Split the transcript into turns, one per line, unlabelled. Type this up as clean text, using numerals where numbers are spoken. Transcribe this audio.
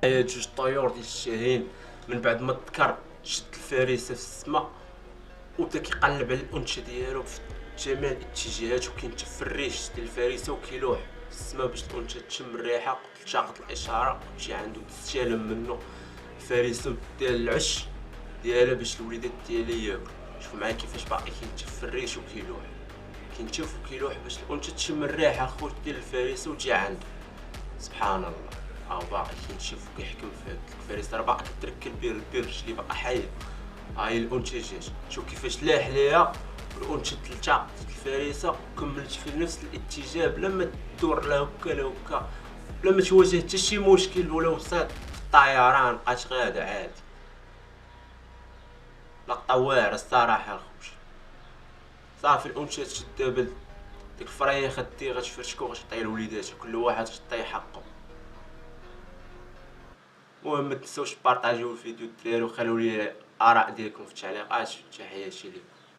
جوج طيور ديال الشاهين. من بعد ما ذكر شد الفريسه في السماء وبدا كيقلب على الانثى ديالو في جميع الاتجاهات، وكينتف في الريش ديال الفريسه وكيلوح في السماء باش الانثى تشم الريحه تلتقط الاشاره وتجي عنده تستلم منه الفريسه ديال العش ديالها باش الوليدات ديالها ياكل. شوف معايا كيفاش باقي كينتف في الريش وكيلوح، كينتف وكيلوح باش الانثى تشم الريحه خوت ديال الفريسه وتجي عنده. سبحان الله. باقي كينشف وكيحكم في هاد الفريسه، راه باقي كتركل بيه البرج اللي باقا حي. هاي الانثى جات، شوف كيفاش لاح ليها والانثى تلتقطت الفريسه وكملت في نفس الاتجاه بلا ما تدور لا هكا لا هكا، بلا ما تواجه حتى شي مشكل ولا وسط الطيران، بقات غاده عادي. لقطه واعره الصراحه الخوت. صافي الانثى تشد دابا ديك الفريخه دي غتفرشكو وغتعطيها لوليداتها، كل واحد غتعطيه حقه. المهم متنساوش تبارطاجيو الفيديو الدراري وخليو لي الاراء ديالكم في التعليقات. تحياتي ليكم.